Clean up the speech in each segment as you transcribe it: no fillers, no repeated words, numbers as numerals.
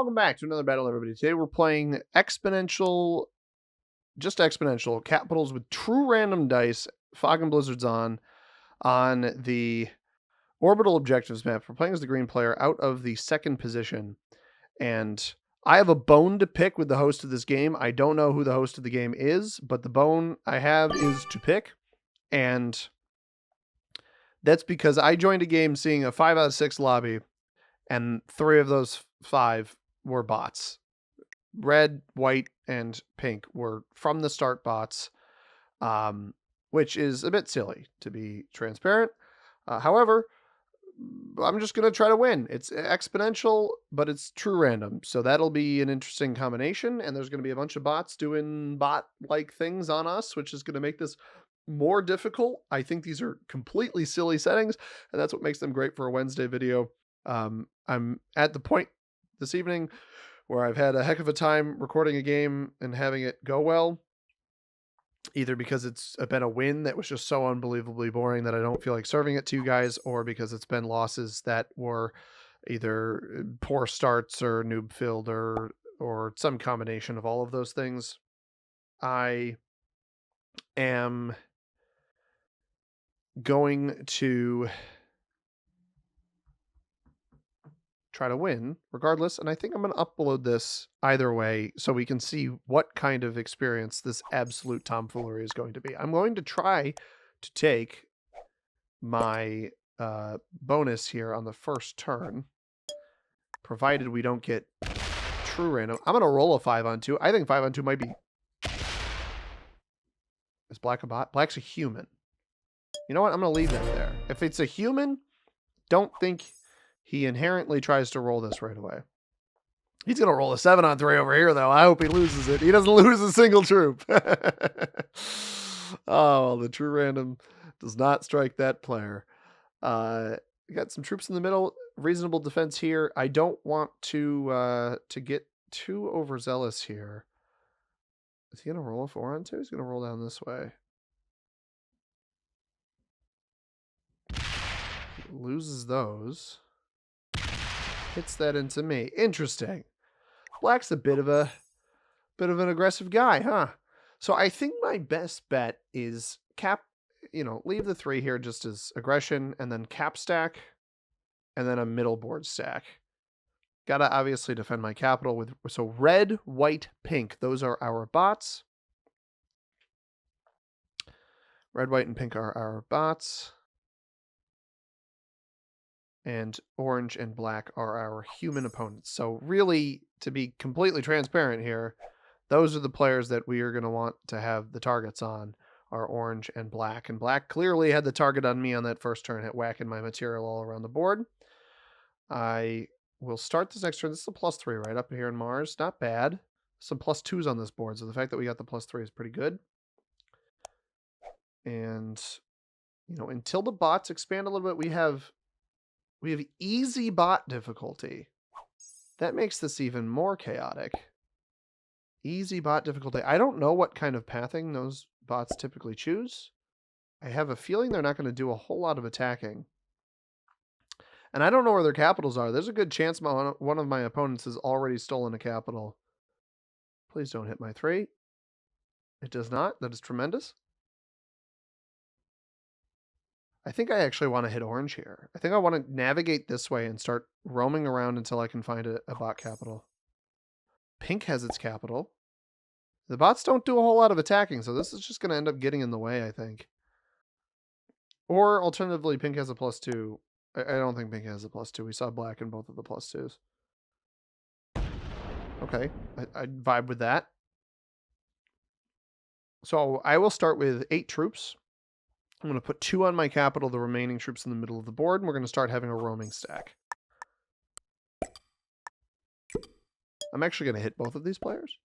welcome back to another battle, everybody. Today we're playing exponential, just exponential capitals with true random dice, fog and blizzards on the orbital objectives map. We're playing as the green player out of the second position, and I have a bone to pick with the host of this game. I don't know who the host of the game is, but the bone I have is to pick, and that's because I joined a game seeing a 5 out of 6 lobby, and 3 of those 5 were bots. Red, white, and pink were from the start bots, which is a bit silly, to be transparent. However, I'm just going to try to win. It's exponential, but it's true random. So that'll be an interesting combination, and there's going to be a bunch of bots doing bot-like things on us, which is going to make this more difficult. I think these are completely silly settings, and that's what makes them great for a Wednesday video. I'm at the point this evening where I've had a heck of a time recording a game and having it go well, either because it's been a win that was just so unbelievably boring that I don't feel like serving it to you guys, or because it's been losses that were either poor starts or noob filled or some combination of all of those things. I am going to try to win regardless, and I think I'm going to upload this either way so we can see what kind of experience this absolute tomfoolery is going to be. I'm going to try to take my bonus here on the first turn, provided we don't get true random. I'm going to roll a 5 on 2. I think 5 on 2 might be... Is black a bot? Black's a human. You know what? I'm going to leave that there. If it's a human, don't think he inherently tries to roll this right away. He's going to roll a 7 on 3 over here, though. I hope he loses it. He doesn't lose a single troop. Oh, the true random does not strike that player. We got some troops in the middle. Reasonable defense here. I don't want to get too overzealous here. Is he going to roll a 4 on 2? He's going to roll down this way. He loses those. Hits that into me. Interesting. Black's a bit of an aggressive guy, huh? So I think my best bet is leave the 3 here just as aggression, and then cap stack, and then a middle board stack. Gotta obviously defend my capital with, so red, white, pink. Those are our bots. Red, white, and pink are our bots. And orange and black are our human opponents. So really, to be completely transparent here, those are the players that we are going to want to have the targets on, are orange and black. And black clearly had the target on me on that first turn, at whacking my material all around the board. I will start this next turn. This is a +3 right up here in Mars. Not bad. Some +2s on this board, so the fact that we got the +3 is pretty good. And, until the bots expand a little bit, we have easy bot difficulty. That makes this even more chaotic. Easy bot difficulty. I don't know what kind of pathing those bots typically choose. I have a feeling they're not going to do a whole lot of attacking. And I don't know where their capitals are. There's a good chance one of my opponents has already stolen a capital. Please don't hit my 3. It does not. That is tremendous. I think I actually want to hit orange here. I think I want to navigate this way and start roaming around until I can find a bot capital. Pink has its capital. The bots don't do a whole lot of attacking, so this is just going to end up getting in the way, I think. Or alternatively, pink has a +2. I don't think pink has a +2. We saw black in both of the +2s. Okay, I'd vibe with that. So I will start with 8 troops. I'm going to put 2 on my capital, the remaining troops in the middle of the board, and we're going to start having a roaming stack. I'm actually going to hit both of these players.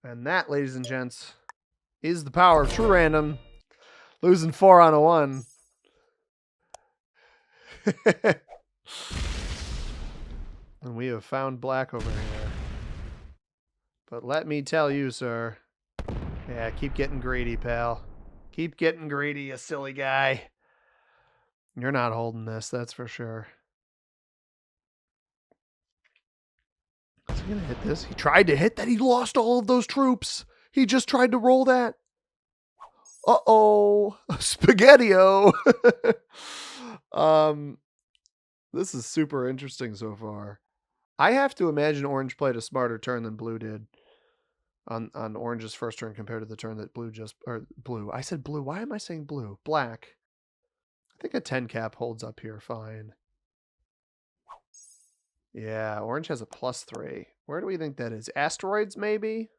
And that, ladies and gents, is the power of true random. Losing 4 on a 1. And we have found black over here. But let me tell you, sir. Yeah, keep getting greedy, pal. Keep getting greedy, you silly guy. You're not holding this, that's for sure. Is he going to hit this? He tried to hit that. He lost all of those troops. He just tried to roll that. Uh-oh. Spaghetti-O. This is super interesting so far. I have to imagine Orange played a smarter turn than Blue did on Orange's first turn compared to the turn that Blue. I said Blue. Why am I saying Blue? Black. I think a 10 cap holds up here fine. Yeah, Orange has a +3. Where do we think that is? Asteroids, maybe?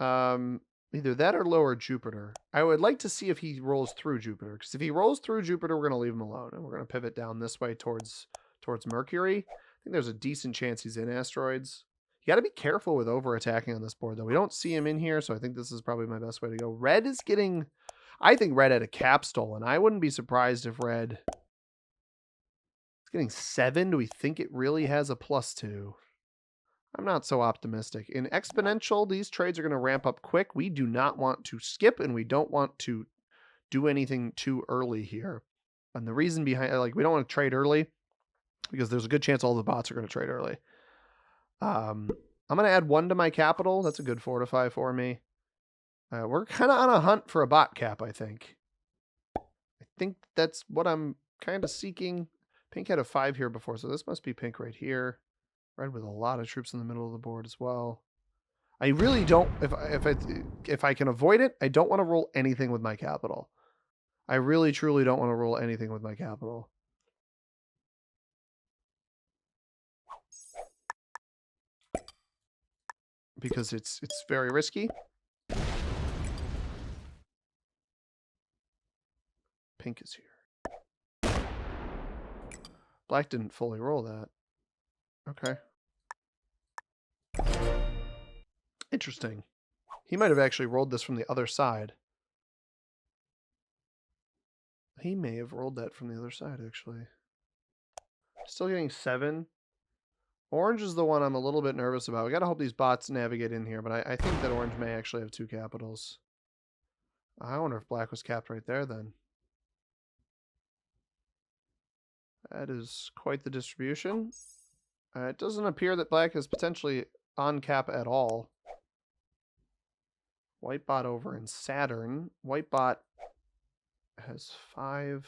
Either that or lower Jupiter. I would like to see if he rolls through Jupiter, because if he rolls through Jupiter, we're going to leave him alone, and we're going to pivot down this way towards Mercury. I think there's a decent chance he's in asteroids. You got to be careful with over-attacking on this board, though. We don't see him in here, so I think this is probably my best way to go. Red is getting... I think Red had a cap stolen. I wouldn't be surprised if Red... It's getting 7. Do we think it really has a +2? I'm not so optimistic. In Exponential, these trades are going to ramp up quick. We do not want to skip, and we don't want to do anything too early here. And the reason behind, like, we don't want to trade early because there's a good chance all the bots are going to trade early. I'm going to add 1 to my capital. That's a good fortify for me. We're kind of on a hunt for a bot cap, I think. I think that's what I'm kind of seeking. Pink had a 5 here before, so this must be Pink right here. Red with a lot of troops in the middle of the board as well. I really don't, if I can avoid it, I don't want to roll anything with my capital. I really, truly don't want to roll anything with my capital. Because it's very risky. Pink is here. Black didn't fully roll that. Okay. Interesting. He might have actually rolled this from the other side. He may have rolled that from the other side, actually. Still getting 7. Orange is the one I'm a little bit nervous about. We got to hope these bots navigate in here, but I think that Orange may actually have 2 capitals. I wonder if Black was capped right there, then. That is quite the distribution. It doesn't appear that Black is potentially on cap at all. White bot over in Saturn. White bot has 5.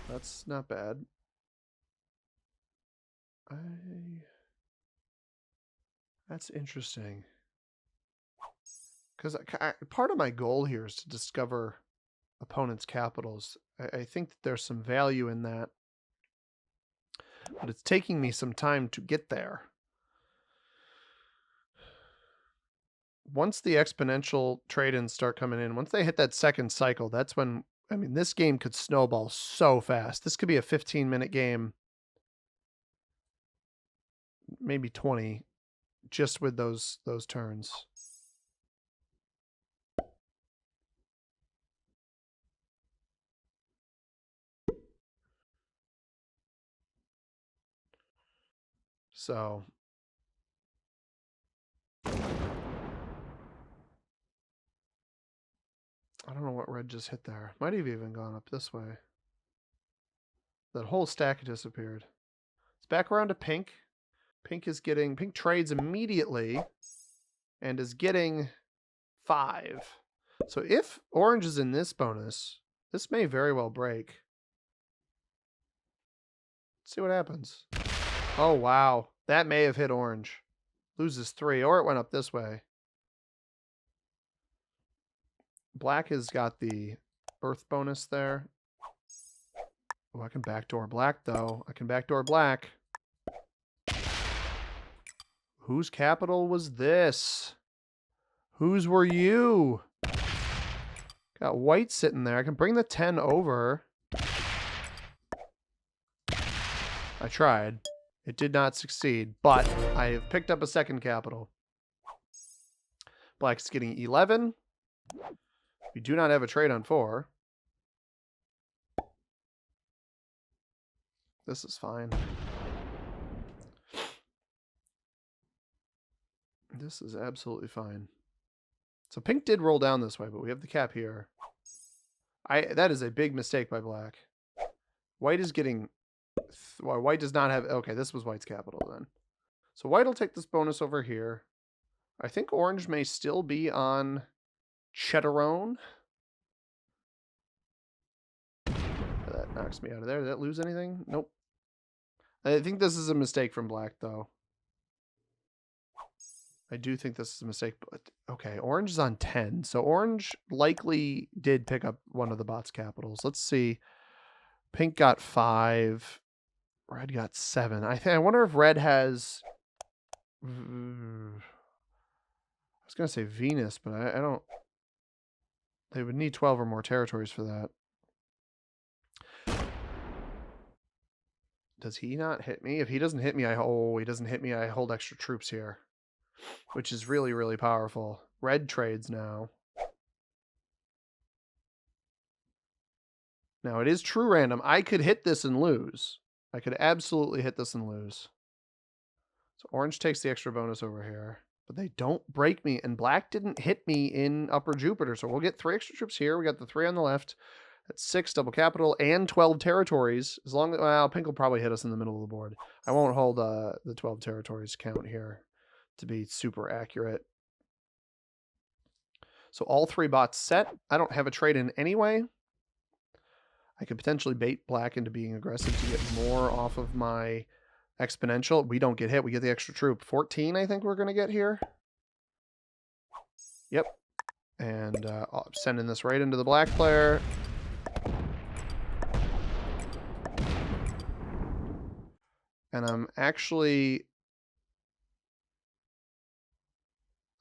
That's not bad. That's interesting. Because part of my goal here is to discover opponents' capitals. I think that there's some value in that. But it's taking me some time to get there. Once the exponential trade-ins start coming in, once they hit that second cycle, that's when, I mean, this game could snowball so fast. This could be a 15-minute game, maybe 20, just with those turns. So I don't know what Red just hit there. Might have even gone up this way. That whole stack disappeared. It's back around to Pink. Pink trades immediately and is getting 5. So if Orange is in this bonus, this may very well break. Let's see what happens. Oh, wow. That may have hit Orange. Loses 3, or it went up this way. Black has got the Earth bonus there. Oh, I can backdoor Black, though. I can backdoor Black. Whose capital was this? Whose were you? Got White sitting there. I can bring the 10 over. I tried. It did not succeed, but I have picked up a second capital. Black's getting 11. We do not have a trade on 4. This is fine. This is absolutely fine. So Pink did roll down this way, but we have the cap here. That is a big mistake by Black. White is getting... Well, white does not have... Okay, this was white's capital then. So white will take this bonus over here. I think orange may still be on Cheddarone. That knocks me out of there. Did that lose anything? Nope. I think this is a mistake from black, though. I do think this is a mistake, but okay, orange is on 10. So orange likely did pick up one of the bot's capitals. Let's see. Pink got 5. Red got 7. I wonder if red has... I was going to say Venus, but I don't... They would need 12 or more territories for that. Does he not hit me? If he doesn't hit me, he doesn't hit me, I hold extra troops here. Which is really, really powerful. Red trades now. Now, it is true random. I could hit this and lose. I could absolutely hit this and lose. So orange takes the extra bonus over here. But they don't break me. And black didn't hit me in Upper Jupiter. So we'll get 3 extra troops here. We got the 3 on the left. That's 6 double capital and 12 territories. As long as... Well, pink will probably hit us in the middle of the board. I won't hold the 12 territories count here to be super accurate. So all 3 bots set. I don't have a trade in anyway. I could potentially bait black into being aggressive to get more off of my exponential. We don't get hit. We get the extra troop. 14, I think we're going to get here. Yep. And sending this right into the black player. And I'm actually...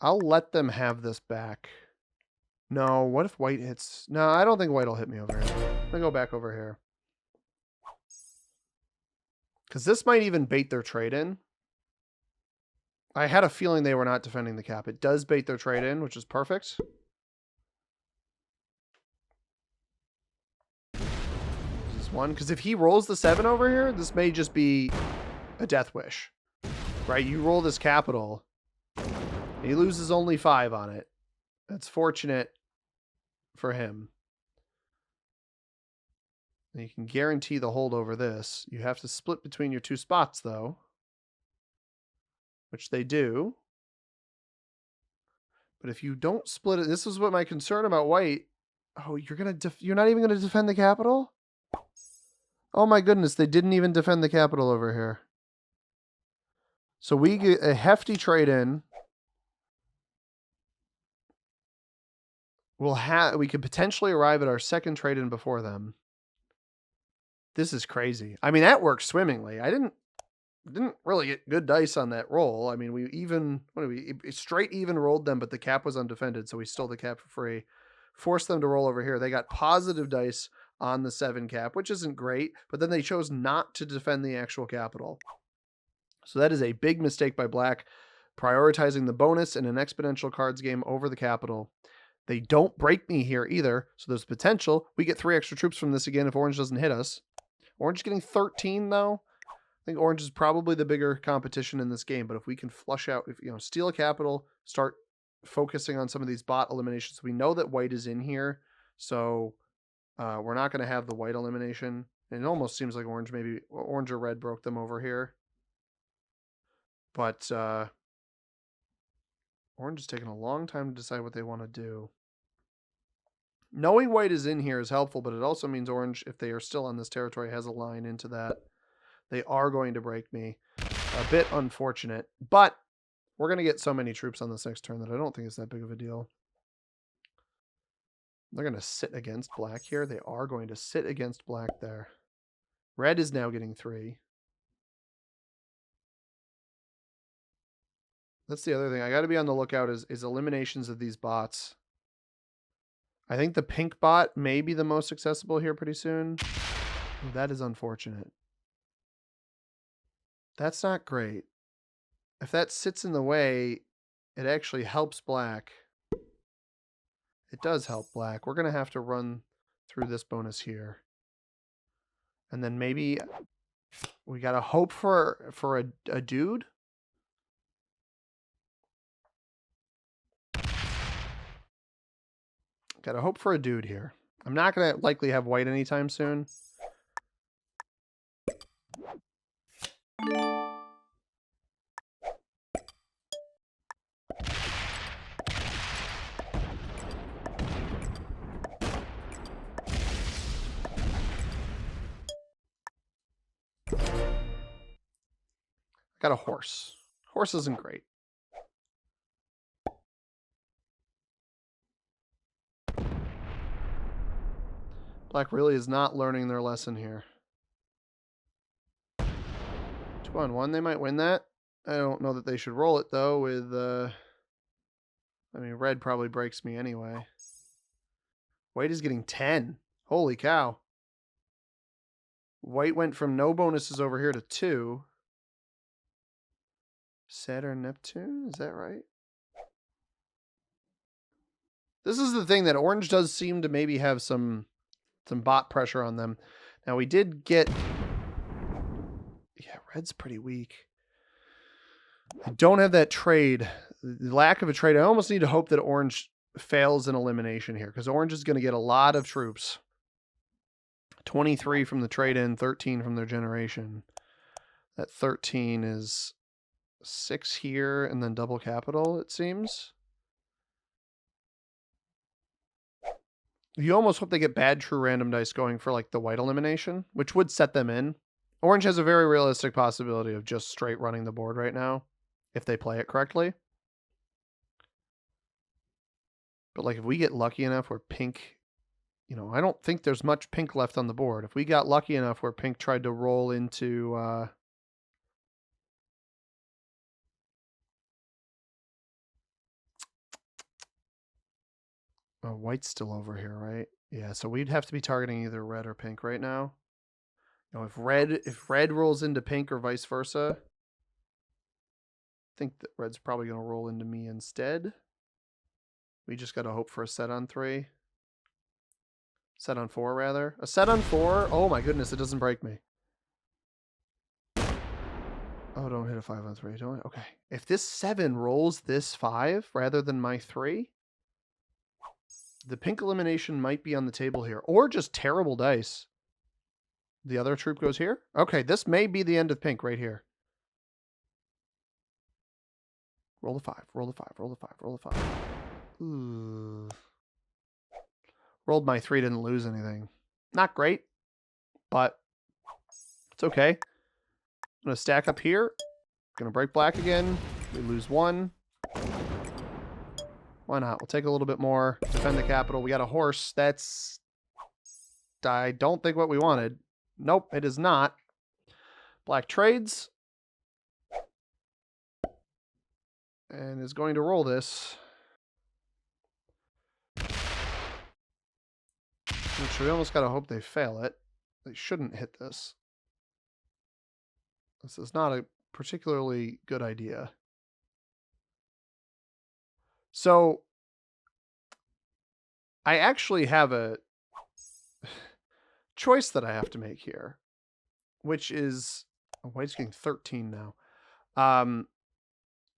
I'll let them have this back. No, what if white hits... No, I don't think white will hit me over here. I'm going to go back over here. Because this might even bait their trade in. I had a feeling they were not defending the cap. It does bait their trade in, which is perfect. This is 1. Because if he rolls the 7 over here, this may just be a death wish. Right? You roll this capital. He loses only 5 on it. That's fortunate for him. And you can guarantee the hold over this. You have to split between your 2 spots, though. Which they do. But if you don't split it... This is what my concern about white... Oh, you're not even going to defend the capital? Oh my goodness, they didn't even defend the capital over here. So we get a hefty trade-in. We could potentially arrive at our second trade-in before them. This is crazy. I mean, that worked swimmingly. I didn't really get good dice on that roll. I mean, we straight even rolled them, but the cap was undefended, so we stole the cap for free. Forced them to roll over here. They got positive dice on the 7 cap, which isn't great, but then they chose not to defend the actual capital. So that is a big mistake by black, prioritizing the bonus in an exponential cards game over the capital. They don't break me here either, so there's potential. We get 3 extra troops from this again if orange doesn't hit us. Orange is getting 13, though. I think orange is probably the bigger competition in this game, but if we can flush out, steal a capital, start focusing on some of these bot eliminations. We know that white is in here, so we're not going to have the white elimination. And it almost seems like maybe orange or red broke them over here. But orange is taking a long time to decide what they want to do. Knowing white is in here is helpful, but it also means orange, if they are still on this territory, has a line into that. They are going to break me. A bit unfortunate, but we're going to get so many troops on this next turn that I don't think it's that big of a deal. They're going to sit against black here. They are going to sit against black there. Red is now getting 3. That's the other thing. I got to be on the lookout is eliminations of these bots. I think the pink bot may be the most accessible here pretty soon. That is unfortunate. That's not great. If that sits in the way, it actually helps black. It does help black. We're going to have to run through this bonus here. And then maybe we got to hope for a dude. Got to hope for a dude here. I'm not going to likely have white anytime soon. got a horse. Horse isn't great. Black really is not learning their lesson here. 2-on-1, they might win that. I don't know that they should roll it, though, with... I mean, red probably breaks me anyway. White is getting 10. Holy cow. White went from no bonuses over here to 2. Saturn, Neptune? Is that right? This is the thing that orange does seem to maybe have some bot pressure on them. Now, we did get... Yeah, red's pretty weak. I don't have that trade. The lack of a trade. I almost need to hope that orange fails in elimination here, because orange is going to get a lot of troops. 23 from the trade-in, 13 from their generation. That 13 is 6 here, and then double capital, it seems. You almost hope they get bad true random dice going for like the white elimination, which would set them in. Orange has a very realistic possibility of just straight running the board right now, if they play it correctly. But like if we get lucky enough where pink, you know, I don't think there's much pink left on the board. If we got lucky enough where pink tried to roll into... Oh, white's still over here, right? Yeah, so we'd have to be targeting either red or pink right now. You know, if red rolls into pink or vice versa, I think that red's probably going to roll into me instead. We just got to hope for a set on 3. Set on 4, rather. A set on 4? Oh my goodness, it doesn't break me. Oh, don't hit a 5 on 3, don't I? Okay. If this 7 rolls this 5 rather than my 3, the pink elimination might be on the table here. Or just terrible dice. The other troop goes here? Okay, this may be the end of pink right here. Roll the 5, roll the 5, roll the 5, roll the 5. Ooh. Rolled my 3, didn't lose anything. Not great, but it's okay. I'm going to stack up here. Going to break black again. We lose 1. Why not? We'll take a little bit more. Defend the capital. We got a horse. That's... I don't think what we wanted. Nope, it is not. Black trades. And is going to roll this. Which we almost got to hope they fail it. They shouldn't hit this. This is not a particularly good idea. So, I actually have a choice that I have to make here, which is... Oh, white's getting 13 now.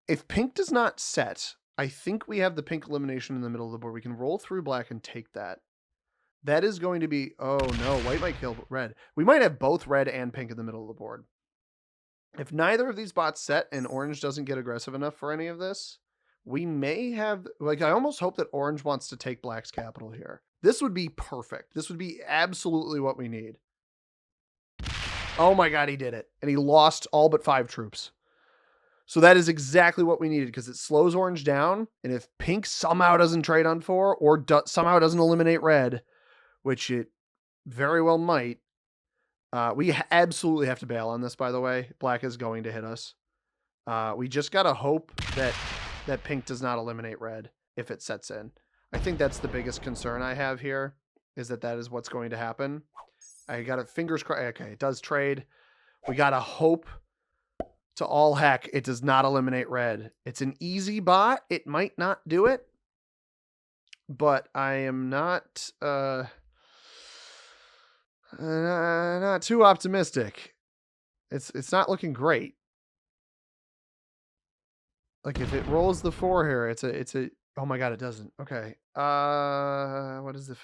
If pink does not set, I think we have the pink elimination in the middle of the board. We can roll through black and take that. That is going to be... Oh, no. White might kill red. We might have both red and pink in the middle of the board. If neither of these bots set and orange doesn't get aggressive enough for any of this, we may have... Like, I almost hope that orange wants to take black's capital here. This would be perfect. This would be absolutely what we need. Oh my god, he did it. And he lost all but 5 troops. So that is exactly what we needed, because it slows orange down, and if pink somehow doesn't trade on 4, or somehow doesn't eliminate red, which it very well might, we absolutely have to bail on this, by the way. Black is going to hit us. We just got to hope that pink does not eliminate red if it sets in. I think that's the biggest concern I have here, is that is what's going to happen. I got it fingers crossed. Okay, it does trade. We got to hope to all heck it does not eliminate red. It's an easy bot. It might not do it, but I am not too optimistic. It's not looking great. Like if it rolls the 4 here, it's a oh my god, it doesn't. Okay. What is the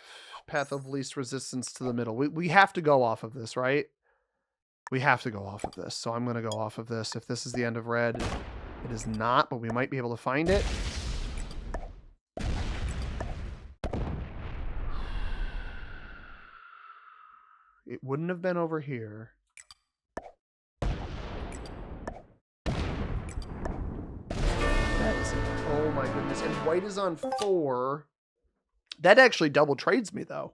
path of least resistance to the middle? We have to go off of this, right? We have to go off of this. So I'm going to go off of this. If this is the end of red, it is not, but we might be able to find it. It wouldn't have been over here. my goodness. And white is on 4. That actually double trades me, though.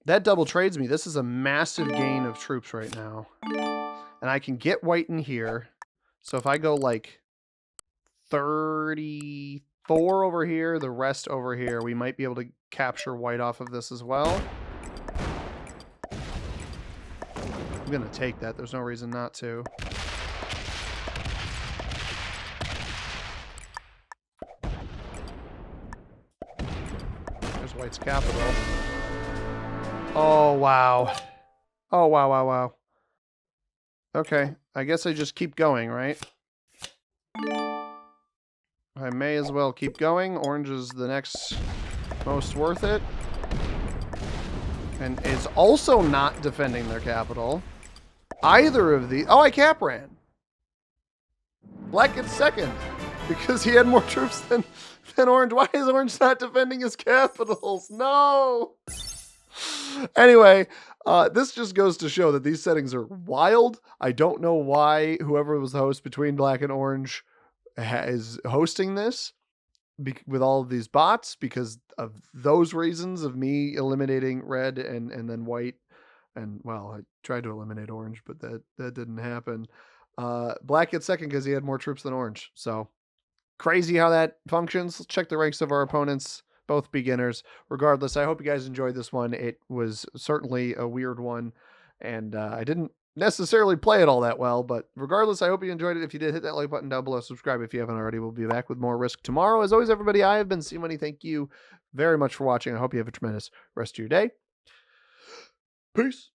That double trades me. This is a massive gain of troops right now. And I can get white in here. So if I go like 34 over here, the rest over here, we might be able to capture white off of this as well. I'm going to take that. There's no reason not to. There's white's capital. Oh, wow. Oh, wow, wow, wow. Okay, I guess I just keep going, right? I may as well keep going. Orange is the next most worth it. And is also not defending their capital. Either of the... Oh, I cap ran. Black gets second because he had more troops than Orange. Why is Orange not defending his capitals? No! Anyway, this just goes to show that these settings are wild. I don't know why whoever was the host between Black and Orange is hosting this with all of these bots because of those reasons of me eliminating red and then white. And, well, I tried to eliminate Orange, but that didn't happen. Black gets second because he had more troops than Orange. So, crazy how that functions. Let's check the ranks of our opponents. Both beginners. Regardless, I hope you guys enjoyed this one. It was certainly a weird one, and I didn't necessarily play it all that well, but regardless, I hope you enjoyed it. If you did, hit that like button down below. Subscribe if you haven't already. We'll be back with more Risk tomorrow. As always, everybody, I have been C-Money. Thank you very much for watching. I hope you have a tremendous rest of your day. Peace.